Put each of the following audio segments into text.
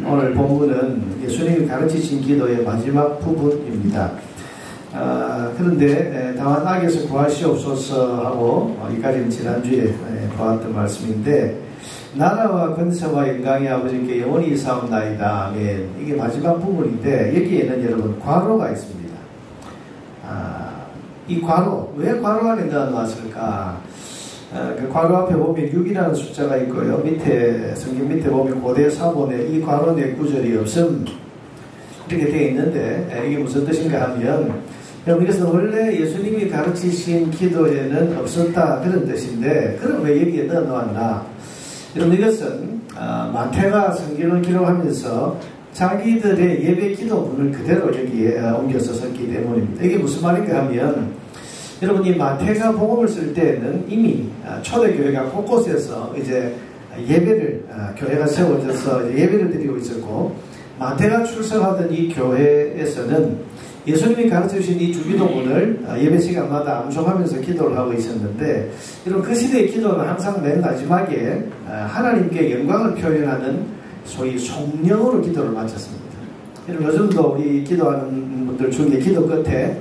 오늘 본문은 예수님이 가르치신 기도의 마지막 부분입니다. 그런데 다만 악에서 구하시옵소서 하고 이까지는 지난주에 보았던 말씀인데, 나라와 권세와 영광이 아버지께 영원히 사옵나이다. 아멘. 이게 마지막 부분인데 여기에는 여러분 괄호가 있습니다. 이 괄호, 왜 괄호 안에 넣어놨을까? 그 괄호 앞에 보면 6이라는 숫자가 있고요. 밑에 성경 밑에 보면 고대 사본에 이 괄호 내 구절이 없음 이렇게 되어 있는데, 이게 무슨 뜻인가 하면, 여러분 이것은 원래 예수님이 가르치신 기도에는 없었다 그런 뜻인데, 그럼 왜 여기에 넣어놓았나? 여러분 이것은 마태가 성경을 기록하면서 자기들의 예배 기도문을 그대로 여기에 옮겨서 썼기 때문입니다. 이게 무슨 말인가 하면, 여러분 이 마태가 복음을 쓸 때는 이미 초대교회가 곳곳에서 이제 예배를 교회가 세워져서 예배를 드리고 있었고, 마태가 출석하던 이 교회에서는 예수님이 가르쳐주신 이 주기도문을 예배 시간마다 암송하면서 기도를 하고 있었는데, 이런 그 시대의 기도는 항상 맨 마지막에 하나님께 영광을 표현하는 소위 송령으로 기도를 마쳤습니다. 요즘도 우리 기도하는 분들 중에 기도 끝에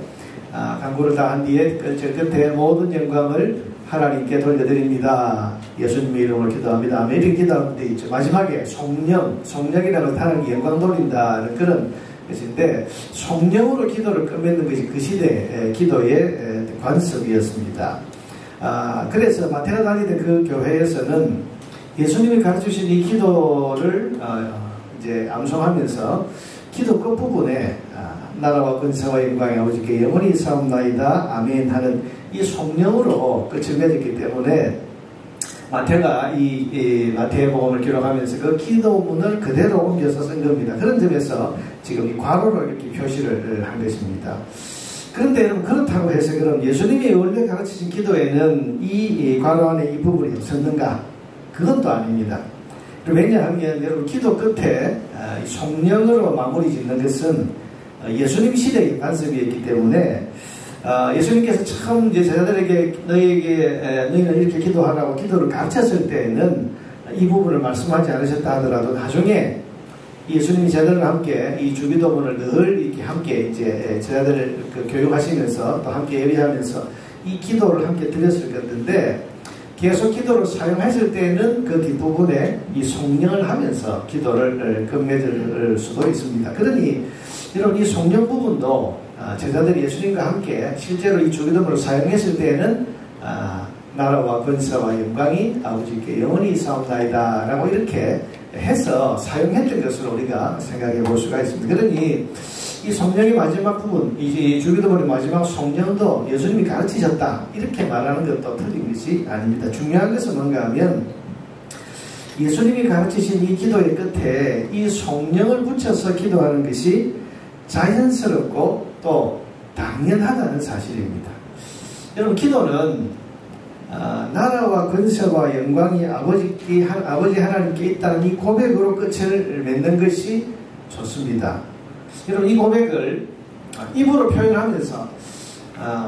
간구를 다 한 뒤에 끝에 모든 영광을 하나님께 돌려드립니다. 예수님의 이름으로 기도합니다. 이렇게 기도하는 데 있죠. 마지막에 송령이라는 하나님께 영광 돌린다는 그런 것인데, 송령으로 기도를 끝맺는 것이 그 시대의 기도의 관습이었습니다. 그래서 마태가 다니던 그 교회에서는 예수님이 가르치신 이 기도를 이제 암송하면서 기도 끝부분에 나라와 권세와 영광이 아버지께 영원히 사옵나이다 아멘 하는 이 송령으로 끝을 맺었기 때문에, 마태가 이 마태의 복음을 기록하면서 그 기도문을 그대로 옮겨서 쓴 겁니다. 그런 점에서 지금 이 괄호로 이렇게 표시를 한 것입니다. 그런데 여러분, 그렇다고 해서 그럼 예수님이 원래 가르치신 기도에는 이 괄호 안에 이 부분이 없었는가? 그건 또 아닙니다. 왜냐하면 여러분, 기도 끝에 송령으로 마무리 짓는 것은 예수님 시대의 관습이었기 때문에, 예수님께서 처음 이제 제자들에게 너희는 이렇게 기도하라고 기도를 가르쳤을 때에는 이 부분을 말씀하지 않으셨다 하더라도, 나중에 예수님이 제자들과 함께 이 주기도문을 늘 이렇게 함께 이제 제자들을 교육하시면서 또 함께 예배하면서 이 기도를 함께 드렸을 건데, 계속 기도를 사용했을 때는 그 뒷부분에 이 송령을 하면서 기도를 끝맺을 수도 있습니다. 그러니 여러분, 이 송령 부분도 제자들이 예수님과 함께 실제로 이 주기도문을 사용했을 때에는 나라와 권세와 영광이 아버지께 영원히 사옵나이다 라고 이렇게 해서 사용했던 것으로 우리가 생각해 볼 수가 있습니다. 그러니 이 송령의 마지막 부분, 이 주기도문의 마지막 송령도 예수님이 가르치셨다 이렇게 말하는 것도 틀린 것이 아닙니다. 중요한 것은 뭔가 하면, 예수님이 가르치신 이 기도의 끝에 이 송령을 붙여서 기도하는 것이 자연스럽고 또 당연하다는 사실입니다. 여러분, 기도는 나라와 권세와 영광이 아버지 하나님께 있다는 이 고백으로 끝을 맺는 것이 좋습니다. 여러분, 이 고백을 입으로 표현하면서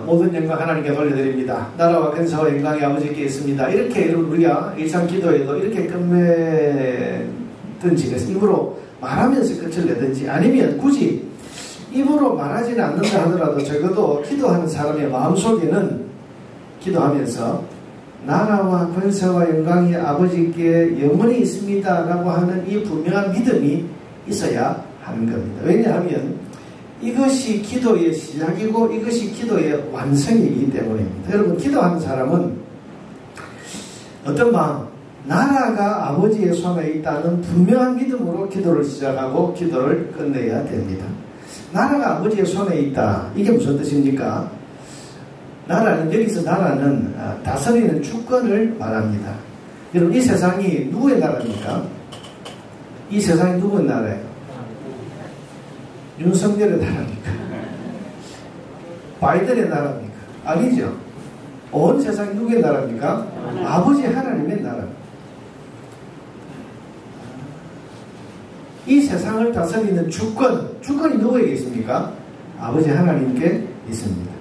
모든 영광 하나님께 돌려드립니다. 나라와 권세와 영광이 아버지께 있습니다. 이렇게 여러분, 우리가 일상 기도에도 이렇게 끝맺든지, 입으로 말하면서 끝을 내든지, 아니면 굳이 입으로 말하지는 않는다 하더라도 적어도 기도하는 사람의 마음속에는 기도하면서 나라와 권세와 영광이 아버지께 영원히 있습니다 라고 하는 이 분명한 믿음이 있어야 하는 겁니다. 왜냐하면 이것이 기도의 시작이고 이것이 기도의 완성이기 때문입니다. 여러분, 기도하는 사람은 어떤 마음, 나라가 아버지의 손에 있다는 분명한 믿음으로 기도를 시작하고 기도를 끝내야 됩니다. 나라가 아버지의 손에 있다. 이게 무슨 뜻입니까? 여기서 나라는 다스리는 주권을 말합니다. 여러분, 이 세상이 누구의 나라입니까? 이 세상이 누구의 나라예요? 윤석열의 나라입니까? 바이든의 나라입니까? 아니죠. 온 세상이 누구의 나라입니까? 아버지 하나님의 나라입니다. 이 세상을 다스리는 주권이 누구에게 있습니까? 아버지 하나님께 있습니다.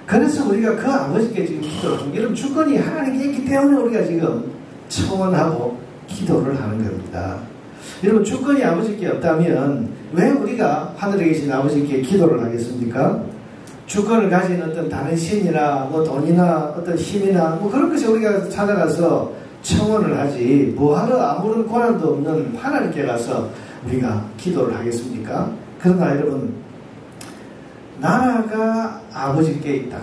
그래서 우리가 그 아버지께 지금 기도를 합니다. 여러분, 주권이 하나님께 있기 때문에 우리가 지금 청원하고 기도를 하는 겁니다. 여러분, 주권이 아버지께 없다면 왜 우리가 하늘에 계신 아버지께 기도를 하겠습니까? 주권을 가진 어떤 다른 신이나 뭐 돈이나 어떤 힘이나 뭐 그런 것이 우리가 찾아가서 청원을 하지, 뭐하러 아무런 권한도 없는 하나님께 가서 우리가 기도를 하겠습니까? 그러나 여러분, 나라가 아버지께 있다.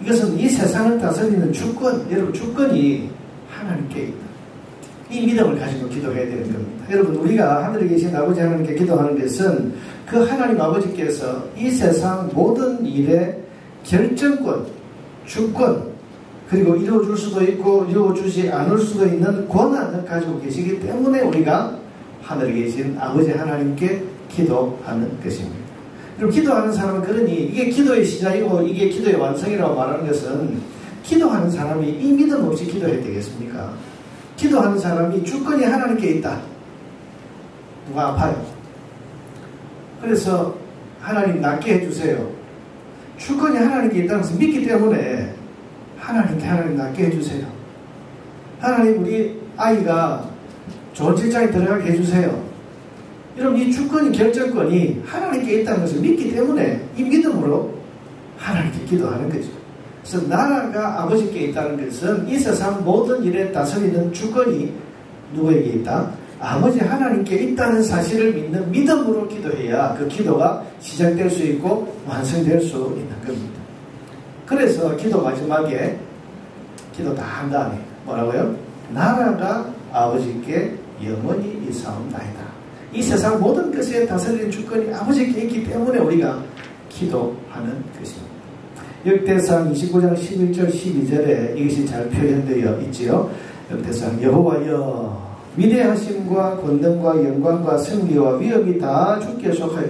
이것은 이 세상을 다스리는 주권, 여러분, 주권이 하나님께 있다. 이 믿음을 가지고 기도해야 되는 겁니다. 여러분, 우리가 하늘에 계신 아버지 하나님께 기도하는 것은 그 하나님 아버지께서 이 세상 모든 일의 결정권, 주권, 그리고 이루어줄 수도 있고 이루어주지 않을 수도 있는 권한을 가지고 계시기 때문에 우리가 하늘에 계신 아버지 하나님께 기도하는 것입니다. 그리고 기도하는 사람은 그러니 이게 기도의 시작이고 이게 기도의 완성이라고 말하는 것은, 기도하는 사람이 이 믿음 없이 기도해야 되겠습니까? 기도하는 사람이 주권이 하나님께 있다. 누가 아파요? 그래서 하나님 낫게 해주세요. 주권이 하나님께 있다는 것을 믿기 때문에 하나님 낫게 해주세요. 하나님, 우리 아이가 좋은 직장에 들어가게 해주세요. 여러분, 이 주권이, 결정권이 하나님께 있다는 것을 믿기 때문에 이 믿음으로 하나님께 기도하는 거죠. 그래서 나라가 아버지께 있다는 것은 이 세상 모든 일에 다스리는 주권이 누구에게 있다? 아버지 하나님께 있다는 사실을 믿는 믿음으로 기도해야 그 기도가 시작될 수 있고 완성될 수 있는 겁니다. 그래서 기도 마지막에 기도 다 한 다음에 뭐라고요? 나라가 아버지께 영원히 있사옵나이다. 이 세상 모든 것에 다스리는 주권이 아버지께 있기 때문에 우리가 기도하는 것입니다. 역대상 29장 11절 12절에 이것이 잘 표현되어 있지요. 역대상, 여호와여, 위대하심과 권능과 영광과 승리와 위엄이 다 주께 속하여.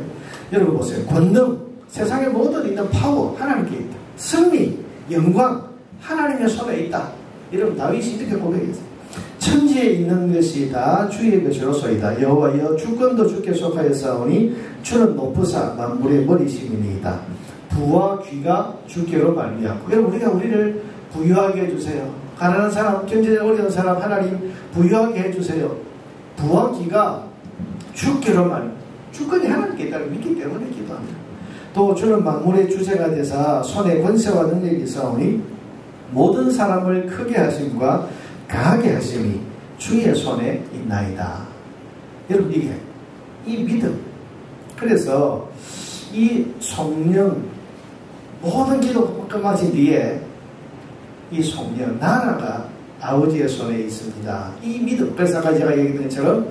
여러분 보세요. 권능, 세상의 모든 있는 파워 하나님께 있다. 승리, 영광 하나님의 손에 있다. 여러분, 다윗이 이렇게 고백했어요. 천지에 있는 것이 다 주의 것이로소이다. 여호와여, 주권도 주께 속하였사오니 주는 높으사 만물의 머리심이니이다. 부와 귀가 주께로 말미암고. 여러분, 우리가 우리를 부유하게 해주세요. 가난한 사람, 경제적으로 어려운 사람 하나님 부유하게 해주세요. 부와 귀가 주께로 주권이 하나님께 있다는 믿기 때문에 기도합니다. 또 주는 만물의 주제가 되사 손에 권세와 능력이 있사오니 모든 사람을 크게 하심과 강하게 하심이 주의 손에 있나이다. 여러분, 이게 이 믿음. 그래서 이 성령, 모든 기도 끝마친 뒤에 이 성령, 나라가 아버지의 손에 있습니다. 이 믿음. 그래서 아까 제가 얘기했던 것처럼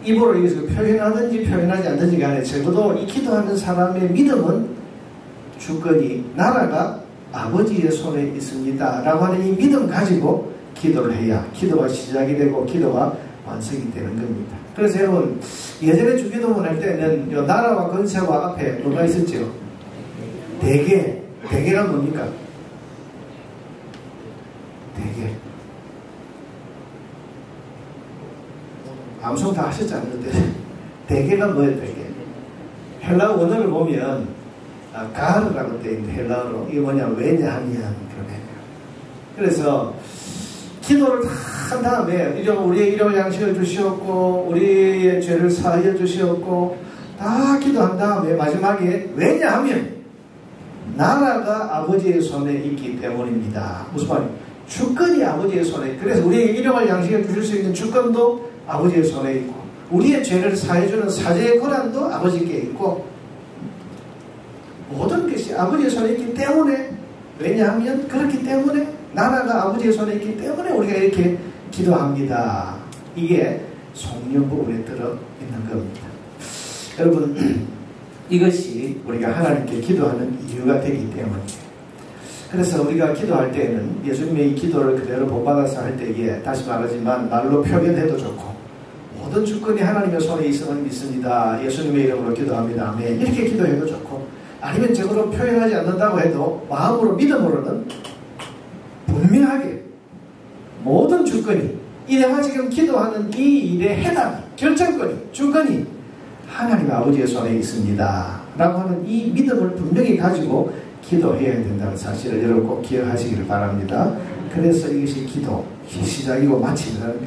입으로 이것을 표현하든지 표현하지 않든지 간에 적어도 이 기도하는 사람의 믿음은 주권이, 나라가 아버지의 손에 있습니다 라고 하는 이 믿음 가지고 기도를 해야 기도가 시작이 되고 기도가 완성이 되는 겁니다. 그래서 여러분, 예전에 주기도문 할 때는 요 나라와 권세와 앞에 뭐가 있었죠? 대계. 대계가 뭡니까? 대계. 암송 다 하셨지 않는데 대계가 뭐예요? 대계. 헬라어 원어를 보면 가르라고 되어 있는데 헬라어로 이게 뭐냐, 왜냐하면 그런 거예요. 그래서 기도를 다 한 다음에 우리의 일용할 양식을 주시었고 우리의 죄를 사하여 주시었고 다 기도한 다음에 마지막에 왜냐하면 나라가 아버지의 손에 있기 때문입니다. 무슨 말이에요? 주권이 아버지의 손에. 그래서 우리에게 일용할 양식을 주실 수 있는 주권도 아버지의 손에 있고 우리의 죄를 사해주는 사죄의 권한도 아버지께 있고 모든 것이 아버지의 손에 있기 때문에, 왜냐하면 그렇기 때문에 나라가 아버지의 손에 있기 때문에 우리가 이렇게 기도합니다. 이게 성령 부분에 들어있는 겁니다. 여러분, 이것이 우리가 하나님께 기도하는 이유가 되기 때문이에요. 그래서 우리가 기도할 때에는 예수님의 이 기도를 그대로 본받아서 할 때에 다시 말하지만 말로 표현해도 좋고 모든 주권이 하나님의 손에 있음을 믿습니다. 예수님의 이름으로 기도합니다. 아멘. 이렇게 기도해도 좋고 아니면 적어도 표현하지 않는다고 해도 마음으로 믿음으로는 분명하게 모든 주권이 이 내가 지금 기도하는 이 일의 해당, 결정권이, 주권이 하나님 아버지의 손에 있습니다 라고 하는 이 믿음을 분명히 가지고 기도해야 된다는 사실을 여러분 꼭 기억하시기를 바랍니다. 그래서 이것이 기도 시작이고 마치는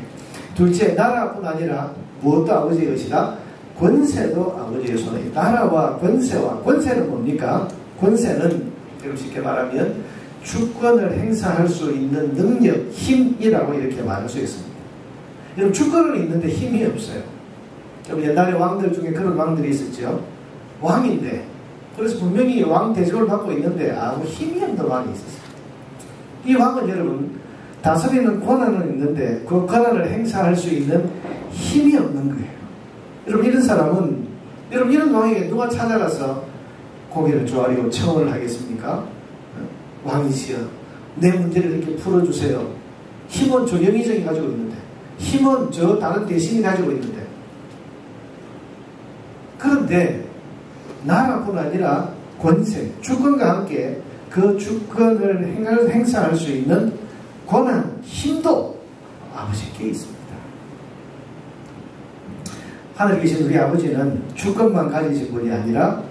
둘째, 나라뿐 아니라 무엇도 아버지의 것이다. 권세도 아버지의 손에 있다. 나라와 권세는 뭡니까? 권세는 여러분 쉽게 말하면 주권을 행사할 수 있는 능력, 힘이라고 이렇게 말할 수 있습니다. 여러분 주권은 있는데 힘이 없어요. 여러분 옛날에 왕들 중에 그런 왕들이 있었죠. 왕인데 그래서 분명히 왕 대접을 받고 있는데 아무 힘이 없는 왕이 있었어요. 이 왕은 여러분 다스리는 권한은 있는데 그 권한을 행사할 수 있는 힘이 없는 거예요. 여러분 이런 사람은 여러분 이런 왕에게 누가 찾아가서 고개를 조아리고 청원을 하겠습니까? 왕이시여 내 문제를 이렇게 풀어주세요. 힘은 저 영의정이 가지고 있는데 힘은 저 다른 대신이 가지고 있는데 그런데 나라뿐 아니라 권세, 주권과 함께 그 주권을 행사할 수 있는 권한, 힘도 아버지께 있습니다. 하늘에 계신 우리 아버지는 주권만 가지신 분이 아니라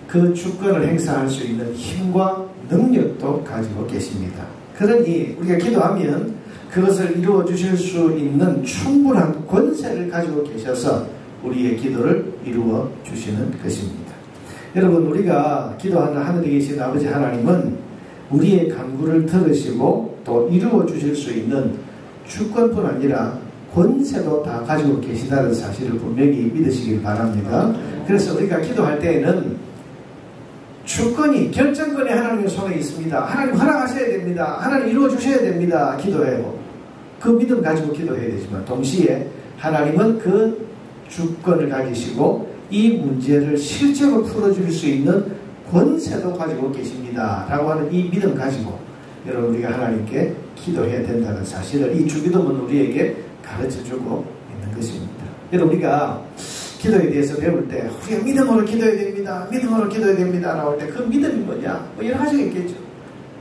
그 주권을 행사할 수 있는 힘과 능력도 가지고 계십니다. 그러니 우리가 기도하면 그것을 이루어 주실 수 있는 충분한 권세를 가지고 계셔서 우리의 기도를 이루어 주시는 것입니다. 여러분 우리가 기도하는 하늘에 계신 아버지 하나님은 우리의 간구를 들으시고 또 이루어 주실 수 있는 주권뿐 아니라 권세도 다 가지고 계시다는 사실을 분명히 믿으시길 바랍니다. 그래서 우리가 기도할 때에는 주권이, 결정권이 하나님의 손에 있습니다. 하나님 허락하셔야 됩니다. 하나님 이루어 주셔야 됩니다. 기도해요. 그 믿음 가지고 기도해야 되지만 동시에 하나님은 그 주권을 가지시고 이 문제를 실제로 풀어줄 수 있는 권세도 가지고 계십니다. 라고 하는 이 믿음 가지고 여러분 우리가 하나님께 기도해야 된다는 사실을 이 주기도문 우리에게 가르쳐주고 있는 것입니다. 여러분 우리가 기도에 대해서 배울 때 우리가 믿음으로 기도해야 됩니다. 믿음으로 기도해야 됩니다. 라고 할 때 그 믿음이 뭐냐? 뭐 여러 가지가 있겠죠.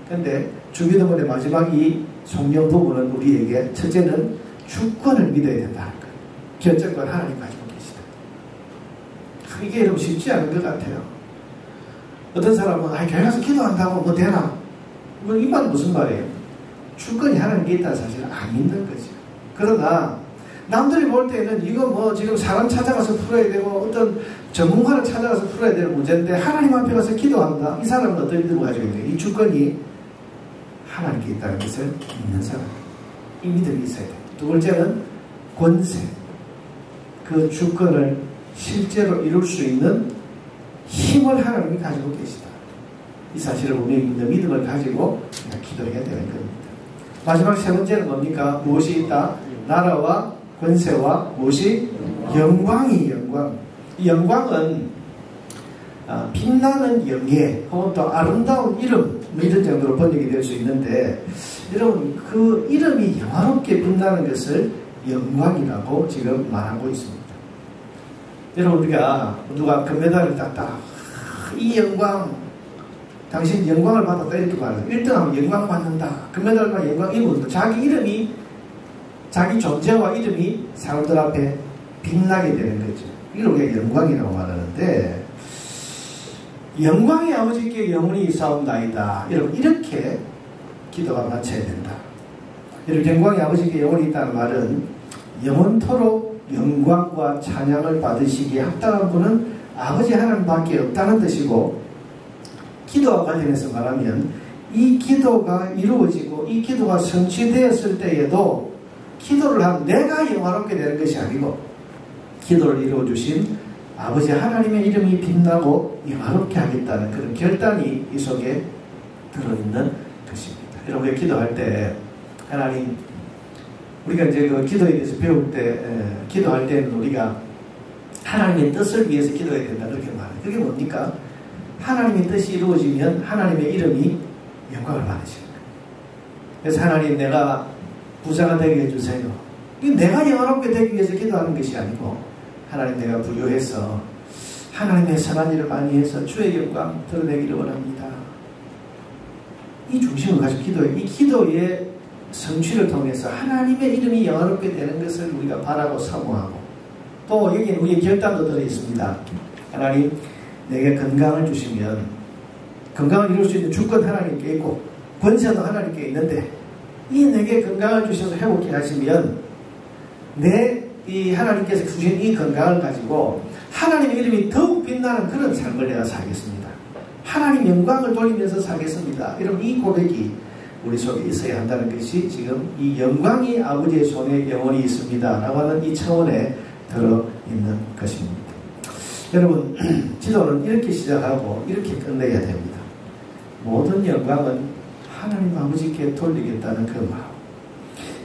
그런데 주기도문의 마지막 이 성령 부분은 우리에게 첫째는 주권을 믿어야 된다는 거예요. 결정권 하나님 가지고 계시다. 이게 여러분 쉽지 않은 것 같아요. 어떤 사람은 교회 가서 기도한다고 뭐 되나? 이 말은 무슨 말이에요? 주권이 하나님께 있다는 사실을 안 믿는 거죠. 그러나 남들이 볼 때는 이거 뭐 지금 사람 찾아가서 풀어야 되고 어떤 전문가를 찾아가서 풀어야 되는 문제인데 하나님 앞에 가서 기도한다. 이 사람은 어떤 믿음을 가지고 있는 이 주권이 하나님께 있다는 것을 믿는 사람. 이 믿음이 있어야 돼요. 두 번째는 권세. 그 주권을 실제로 이룰 수 있는 힘을 하나님이 가지고 계시다. 이 사실을 분명히 믿는 믿음을 가지고 기도해야 되는 겁니다. 마지막 세 번째는 뭡니까? 무엇이 있다? 나라와 권세와 무엇이? 영광이 영광. 이 영광은 빛나는 영예 혹은 또 아름다운 이름 이런 정도로 번역이 될 수 있는데 여러분 그 이름이 영화롭게 빛나는 것을 영광이라고 지금 말하고 있습니다. 여러분 우리가 누가 금메달을 땄다. 이 영광 당신 영광을 받았다 이렇게 말해요. 1등하면 영광 받는다. 금메달과 영광 이분 자기 이름이 자기 존재와 이름이 사람들 앞에 빛나게 되는 거죠. 이걸 우리가 영광이라고 말하는데 영광의 아버지께 영원히 있사옵나이다. 여러분 이렇게 기도가 마쳐야 된다. 여러분 영광의 아버지께 영원히 있다는 말은 영원토록 영광과 찬양을 받으시기에 합당한 분은 아버지 하나님밖에 없다는 뜻이고 기도와 관련해서 말하면 이 기도가 이루어지고 이 기도가 성취되었을 때에도 기도를 한 내가 영화롭게 되는 것이 아니고 기도를 이루어주신 아버지 하나님의 이름이 빛나고 영화롭게 하겠다는 그런 결단이 이 속에 들어있는 것입니다. 여러분 기도할 때 하나님 우리가 이제 그 기도에 대해서 배울 때 기도할 때는 우리가 하나님의 뜻을 위해서 기도해야 된다 그렇게 말해요. 그게 뭡니까? 하나님의 뜻이 이루어지면 하나님의 이름이 영광을 받으시는 거예요. 그래서 하나님 내가 부자가 되게 해주세요. 이게 내가 영화롭게 되기 위해서 기도하는 것이 아니고 하나님 내가 부유해서 하나님의 선한 일을 많이 해서 주의 영광 드러내기를 원합니다. 이 중심을 가지고 기도해. 이 기도의 성취를 통해서 하나님의 이름이 영화롭게 되는 것을 우리가 바라고 사모하고 또 여기에 우리의 결단도 들어있습니다. 하나님 내게 건강을 주시면 건강을 이룰 수 있는 주권 하나님께 있고 권세도 하나님께 있는데 이 내게 건강을 주셔서 회복해 하시면 이 하나님께서 주신 이 건강을 가지고 하나님의 이름이 더욱 빛나는 그런 삶을 내가 살겠습니다. 하나님 영광을 돌리면서 살겠습니다. 여러분, 이 고백이 우리 속에 있어야 한다는 것이 지금 이 영광이 아버지의 손에 영원히 있습니다 라고 하는 이 차원에 들어있는 것입니다. 여러분, 기도는 이렇게 시작하고 이렇게 끝내야 됩니다. 모든 영광은 하나님 아버지께 돌리겠다는 그 마음.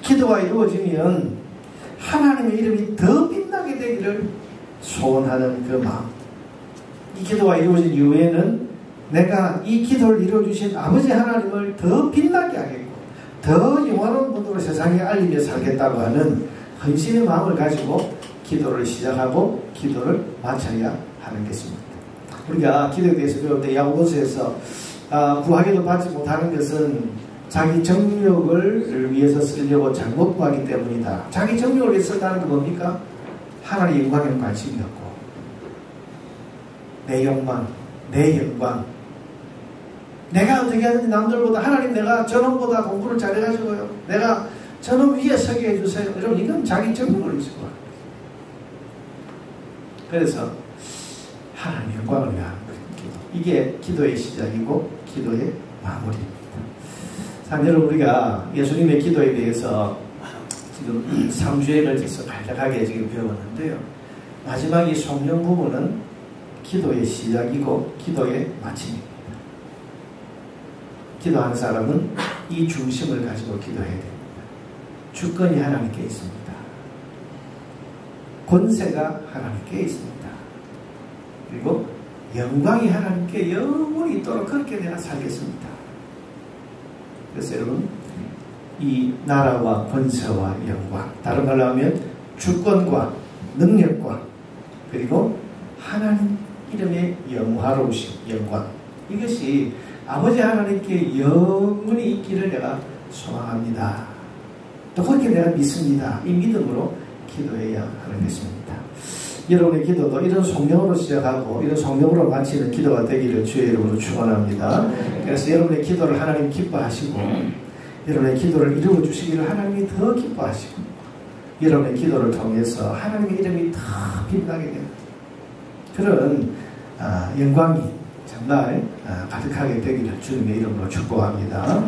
기도가 이루어지면 하나님의 이름이 더 빛나게 되기를 소원하는 그 마음. 이 기도가 이루어진 이후에는 내가 이 기도를 이루어주신 아버지 하나님을 더 빛나게 하겠고 더 영원한 분으로 세상에 알리며 살겠다고 하는 헌신의 마음을 가지고 기도를 시작하고 기도를 마쳐야 하는 것입니다. 우리가 기도에 대해서 배울 때 야고보서에서 구하기도 받지 못하는 것은 자기 정력을 위해서 쓰려고 잘못 구하기 때문이다. 자기 정력을 위해서 쓴다는 게 뭡니까? 하나님의 영광에 관심이 없고 내 욕망, 내 영광, 내가 어떻게 하든지 남들보다 하나님 내가 저놈보다 공부를 잘해가지고요, 내가 저놈 위에 서게 해주세요. 여러분, 이건 자기 정력을 위해서 구하는 거예요. 그래서 하나님 영광을 위한 기도, 이게 기도의 시작이고 기도의 마무리입니다. 참, 여러분, 우리가 예수님의 기도에 대해서 지금 3주에 걸쳐서 간략하게 지금 배웠는데요, 마지막 이 성령 부분은 기도의 시작이고 기도의 마침입니다. 기도하는 사람은 이 중심을 가지고 기도해야 됩니다. 주권이 하나님께 있습니다. 권세가 하나님께 있습니다. 그리고 영광이 하나님께 영원히 있도록 그렇게 내가 살겠습니다. 그래서 여러분, 이 나라와 권세와 영광, 다른 말로 하면 주권과 능력과 그리고 하나님 이름의 영화로우신 영광, 이것이 아버지 하나님께 영원히 있기를 내가 소망합니다. 또 그렇게 내가 믿습니다. 이 믿음으로 기도해야 하는 것입니다. 여러분의 기도도 이런 성령으로 시작하고 이런 성령으로 마치는 기도가 되기를 주의 이름으로 축원합니다. 그래서 여러분의 기도를 하나님 기뻐하시고 여러분의 기도를 이루어 주시기를 하나님이 더 기뻐하시고 여러분의 기도를 통해서 하나님의 이름이 더 빛나게 되는 그런 영광이 정말 가득하게 되기를 주님의 이름으로 축복합니다.